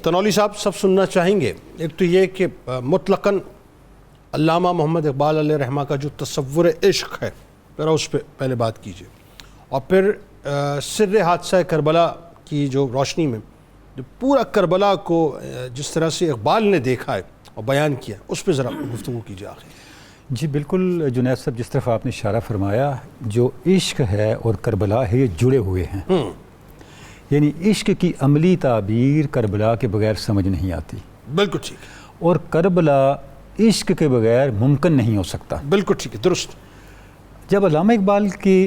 تنولی صاحب سب سننا چاہیں گے، ایک تو یہ کہ مطلقاً علامہ محمد اقبال علیہ رحمہ کا جو تصور عشق ہے ذرا اس پہ پہلے بات کیجیے، اور پھر سر حادثہ کربلا کی جو روشنی میں جو پورا کربلا کو جس طرح سے اقبال نے دیکھا ہے اور بیان کیا اس پہ ذرا گفتگو کیجیے آخر۔ جی بالکل جنید صاحب، جس طرف آپ نے اشارہ فرمایا، جو عشق ہے اور کربلا ہے یہ جڑے ہوئے ہیں، یعنی عشق کی عملی تعبیر کربلا کے بغیر سمجھ نہیں آتی۔ بالکل ٹھیک ہے۔ اور کربلا عشق کے بغیر ممکن نہیں ہو سکتا۔ بالکل ٹھیک ہے، درست۔ جب علامہ اقبال کی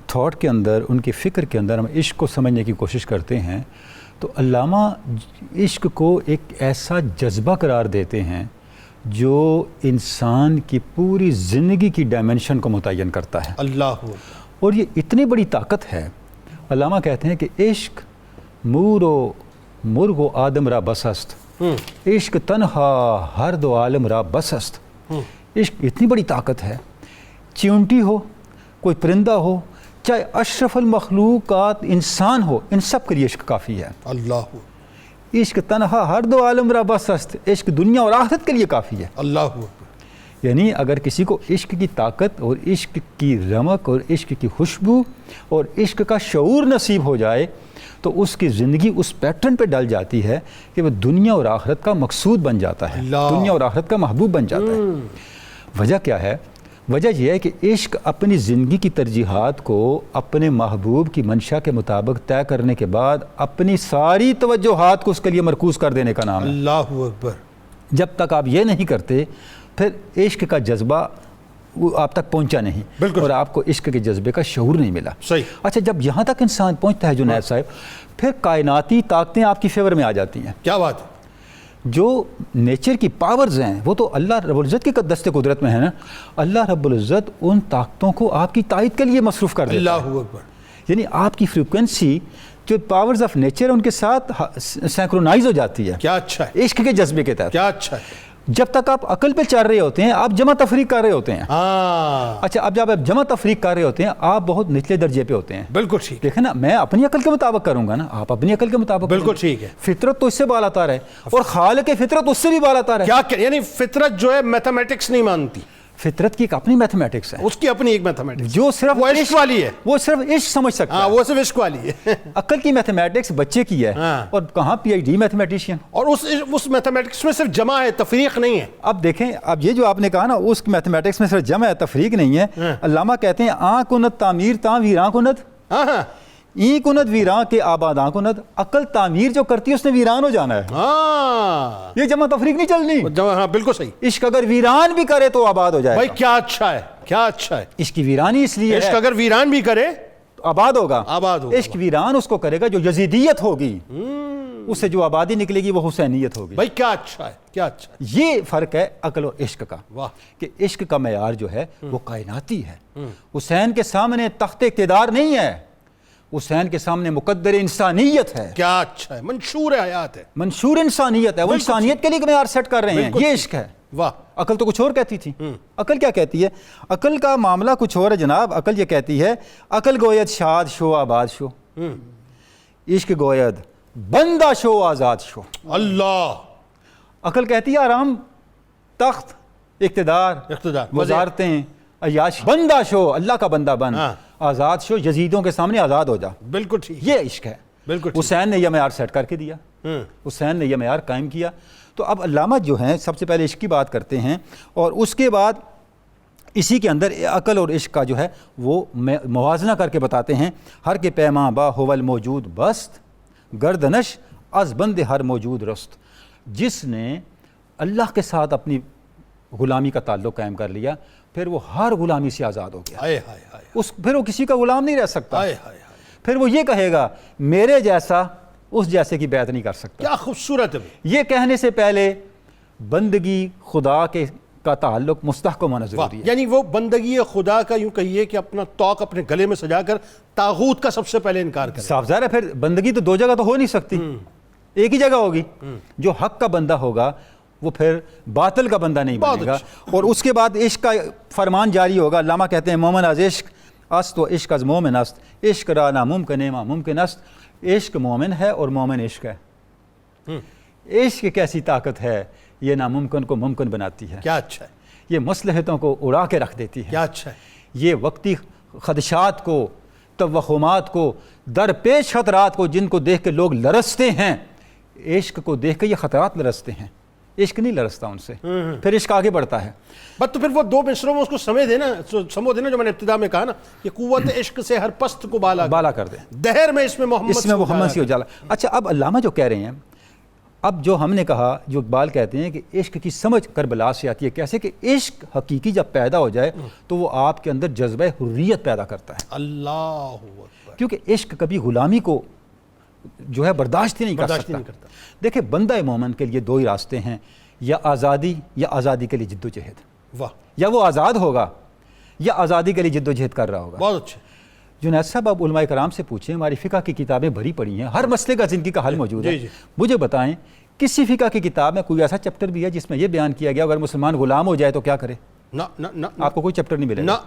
تھاٹ کے اندر، ان کی فکر کے اندر ہم عشق کو سمجھنے کی کوشش کرتے ہیں تو علامہ عشق کو ایک ایسا جذبہ قرار دیتے ہیں جو انسان کی پوری زندگی کی ڈائمنشن کو متعین کرتا ہے۔ اللہ، اور یہ اتنی بڑی طاقت ہے، علامہ کہتے ہیں کہ عشق مور و مرغ و آدم را بس است، عشق تنہا ہر دو عالم را بس است۔ عشق اتنی بڑی طاقت ہے، چیونٹی ہو، کوئی پرندہ ہو، چاہے اشرف المخلوقات انسان ہو، ان سب کے لیے عشق کافی ہے۔ اللہ، عشق تنہا ہر دو عالم را بس است، عشق دنیا اور آخرت کے لیے کافی ہے۔ اللہ، یعنی اگر کسی کو عشق کی طاقت اور عشق کی رمق اور عشق کی خوشبو اور عشق کا شعور نصیب ہو جائے تو اس کی زندگی اس پیٹرن پہ ڈل جاتی ہے کہ وہ دنیا اور آخرت کا مقصود بن جاتا ہے، دنیا اور آخرت کا محبوب بن جاتا ہے۔ وجہ کیا ہے؟ وجہ یہ ہے کہ عشق اپنی زندگی کی ترجیحات کو اپنے محبوب کی منشا کے مطابق طے کرنے کے بعد اپنی ساری توجہات کو اس کے لیے مرکوز کر دینے کا نام ہے۔ اللہ اکبر۔ جب تک آپ یہ نہیں کرتے پھر عشق کا جذبہ وہ آپ تک پہنچا نہیں، بالکل، اور آپ کو عشق کے جذبے کا شعور نہیں ملا۔ صحیح۔ اچھا، جب یہاں تک انسان پہنچتا ہے جنید صاحب، پھر کائناتی طاقتیں آپ کی فیور میں آ جاتی ہیں۔ کیا بات ہے؟ جو نیچر کی پاورز ہیں وہ تو اللہ رب العزت کی دست قدرت میں ہے نا، اللہ رب العزت ان طاقتوں کو آپ کی تائید کے لیے مصروف کر دیتا ہے۔ اللہ اکبر۔ یعنی آپ کی فریکوینسی جو پاورز آف نیچر ان کے ساتھ سینکرونائز ہو جاتی ہے۔ کیا اچھا ہے، عشق کے جذبے کے تحت۔ کیا اچھا ہے۔ جب تک آپ عقل پہ چل رہے ہوتے ہیں آپ جمع تفریق کر رہے ہوتے ہیں۔ اچھا، اب جب آپ جمع تفریق کر رہے ہوتے ہیں آپ بہت نچلے درجے پہ ہوتے ہیں۔ بالکل ٹھیک۔ دیکھیں نا، میں اپنی عقل کے مطابق کروں گا نا، آپ اپنی عقل کے مطابق۔ بالکل ٹھیک ہے۔ فطرت تو اس سے بالاتر ہے اور خالق فطرت اس سے بھی بالاتر ہے۔ کیا یعنی فطرت جو ہے میتھمیٹکس نہیں مانتی؟ فطرت کی ایک اپنی میتھمیٹکس ہے، اس کی اپنی ایک میتھمیٹکس جو صرف وہ عشق والی ہے، وہ صرف عشق سمجھ سکتا ہے۔ ہاں، وہ صرف عشق والی ہے۔ عقل کی میتھمیٹکس بچے کی ہے، اور کہاں پی ایچ ڈی میتھمیٹیشین۔ اور اس میتھمیٹکس میں صرف جمع ہے، تفریق نہیں ہے۔ اب دیکھیں، اب یہ جو آپ نے کہا نا اس میتھمیٹکس میں صرف جمع ہے، تفریق نہیں ہے۔ علامہ کہتے ہیں آں کند تعمیر تاں ویراں کند، ای کند ویراں کے آباداں کند۔ عقل تعمیر جو کرتی ہے اس نے ویران ہو جانا ہے، یہ جمع تفریق نہیں چلنی۔ ہاں بالکل صحیح۔ عشق اگر ویران بھی کرے تو آباد ہو جائے بھائی کیا اچھا ہے، کیا اچھا ہے۔ عشق کی ویرانی اس لیے عشق اگر ویران بھی کرے تو آباد ہوگا، آباد ہوگا۔ عشق ویران اس کو کرے گا جو یزیدیت ہوگی، اس سے جو آبادی نکلے گی وہ حسینیت ہوگی۔ بھائی کیا اچھا ہے، کیا اچھا ہے۔ یہ فرق ہے عقل اور عشق کا، واہ، کہ عشق کا معیار جو ہے وہ کائناتی ہے۔ حسین کے سامنے تخت اقتدار نہیں ہے، حسین کے سامنے مقدر انسانیت ہے۔ کیا اچھا ہے، منشور حیات ہے، منشور انسانیت ہے، وہ انسانیت کے لیے معیار سیٹ کر رہے ہیں، یہ عشق ہے۔ واہ۔ عقل تو کچھ اور کہتی تھی۔ عقل کیا کہتی ہے؟ عقل کا معاملہ کچھ اور ہے جناب۔ عقل یہ کہتی ہے عقل گوید شاد شو آباد شو، عشق گوید بندہ شو آزاد شو۔ اللہ۔ عقل کہتی ہے آرام، تخت، اقتدار، وزارتیں، عیاش، بندہ شو، اللہ کا بندہ بن، آزاد شو، یزیدوں کے سامنے آزاد ہو جا۔ بالکل ٹھیک، یہ عشق ہے۔ بالکل۔ حسین نے یہ معیار سیٹ کر کے دیا، حسین نے یہ معیار قائم کیا۔ تو اب علامہ جو ہیں سب سے پہلے عشق کی بات کرتے ہیں، اور اس کے بعد اسی کے اندر عقل اور عشق کا جو ہے وہ موازنہ کر کے بتاتے ہیں۔ ہر کے پیماں با ہول موجود بست، گردنش از بند ہر موجود رست۔ جس نے اللہ کے ساتھ اپنی غلامی کا تعلق قائم کر لیا پھر وہ ہر غلامی سے آزاد ہو گیا، پھر وہ کسی کا غلام نہیں رہ سکتا۔ پھر وہ یہ کہے گا میرے جیسا اس جیسے کی بیعت نہیں کر سکتا۔ کیا خوبصورت ہے۔ یہ کہنے سے پہلے بندگی خدا کے کا تعلق مستحکم ہونا ضروری ہے۔ یعنی وہ بندگی خدا کا یوں کہیے کہ اپنا توق اپنے گلے میں سجا کر طاغوت کا سب سے پہلے انکار کرے۔ صاف ظاہر ہے، پھر بندگی تو دو جگہ تو ہو نہیں سکتی، ایک ہی جگہ ہوگی۔ جو حق کا بندہ ہوگا وہ پھر باطل کا بندہ نہیں بنے گا۔ اور اس کے بعد عشق کا فرمان جاری ہوگا۔ علامہ کہتے ہیں مومن از عشق است و عشق از مومن است، عشق را ناممکن ما ممکن است۔ عشق مومن ہے اور مومن عشق ہے۔ عشق ایک ایسی طاقت ہے، یہ ناممکن کو ممکن بناتی ہے، کیا اچھا ہے، یہ مصلحتوں کو اڑا کے رکھ دیتی ہے، کیا اچھا ہے، یہ وقتی خدشات کو، توہمات کو، درپیش خطرات کو جن کو دیکھ کے لوگ لرزتے ہیں، عشق کو دیکھ کے یہ خطرات لرزتے ہیں، عشق نہیں لرزتا ان سے، پھر عشق آگے بڑھتا ہے۔ بس تو پھر وہ 2 مصروں میں اس کو سمو دینا جو میں نے ابتدا میں کہا نا کہ قوت عشق سے ہر پست کو بالا کر دیں، دہر میں اس میں محمد سے اجالا۔ اچھا، اب علامہ جو کہہ رہے ہیں، اب جو ہم نے کہا، جو اقبال کہتے ہیں کہ عشق کی سمجھ کربلا سے آتی ہے، کیسے کہ عشق حقیقی جب پیدا ہو جائے تو وہ آپ کے اندر جذبہ حریت پیدا کرتا ہے، اللہ اکبر، کیونکہ عشق کبھی غلامی کو جو ہے برداشت ہی نہیں کر سکتا۔ دیکھیں، بندہ مومن کے لیے 2 ہی راستے ہیں، یا آزادی یا آزادی کے لیے جد و جہد، واہ، یا وہ آزاد ہوگا یا آزادی کے لیے جد و جہد کر رہا ہوگا۔ بہت اچھے، جنید صاحب، آپ علماء کرام سے پوچھیں، ہماری فقہ کی کتابیں بھری پڑی ہیں، ہر مسئلے کا زندگی کا حل موجود ہے، مجھے بتائیں کسی فقہ کی کتاب میں کوئی ایسا چیپٹر بھی ہے جس میں یہ بیان کیا گیا اگر مسلمان غلام ہو جائے تو کیا کرے؟ نہ، آپ کو کوئی چیپٹر نہیں ملے گا۔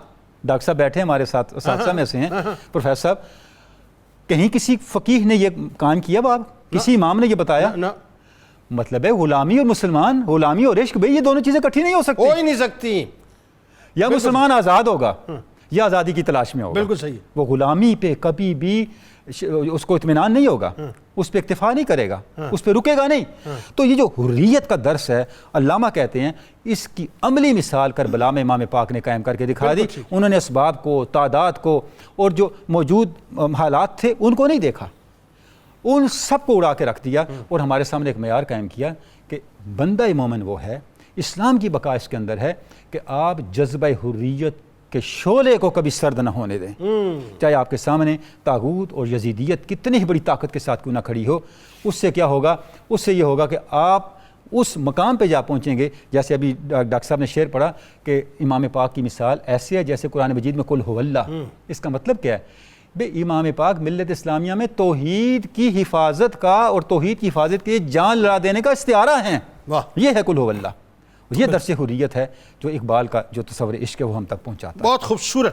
ڈاکٹر صاحب بیٹھے ہمارے ساتھ، اساتذہ میں سے ہیں، پروفیسر صاحب، کہیں کسی فقیہ نے یہ قائم کیا باب؟ کسی امام نے یہ بتایا؟ مطلب ہے غلامی اور مسلمان، غلامی اور عشق، بھئی یہ دونوں چیزیں اکٹھی نہیں ہو سکتی، ہو ہی نہیں سکتی، یا مسلمان آزاد ہوگا یا آزادی کی تلاش میں ہوگا، بالکل صحیح، وہ غلامی پہ کبھی بھی اس کو اطمینان نہیں ہوگا، اس پہ اکتفا نہیں کرے گا، اس پہ رکے گا نہیں۔ تو یہ جو حریت کا درس ہے، علامہ کہتے ہیں اس کی عملی مثال کربلا میں امام پاک نے قائم کر کے دکھا دی۔ انہوں نے اسباب کو، تعداد کو اور جو موجود حالات تھے ان کو نہیں دیکھا، ان سب کو اڑا کے رکھ دیا اور ہمارے سامنے ایک معیار قائم کیا کہ بندہ مومن وہ ہے، اسلام کی بقا اس کے اندر ہے کہ آپ جذبہ حریت کہ شعلے کو کبھی سرد نہ ہونے دیں، چاہے آپ کے سامنے طاغوت اور یزیدیت کتنی ہی بڑی طاقت کے ساتھ کیوں نہ کھڑی ہو۔ اس سے کیا ہوگا؟ اس سے یہ ہوگا کہ آپ اس مقام پہ جا پہنچیں گے، جیسے ابھی ڈاکٹر صاحب نے شعر پڑھا کہ امام پاک کی مثال ایسی ہے جیسے قرآن مجید میں قل هو اللہ۔ اس کا مطلب کیا ہے؟ بے امام پاک ملت اسلامیہ میں توحید کی حفاظت کا اور توحید کی حفاظت کے لیے جان لڑا دینے کا استعارہ ہیں، یہ ہے قل هو اللہ۔ یہ درس حریت ہے جو اقبال کا جو تصور عشق ہے وہ ہم تک پہنچاتا ہے۔ بہت خوبصورت۔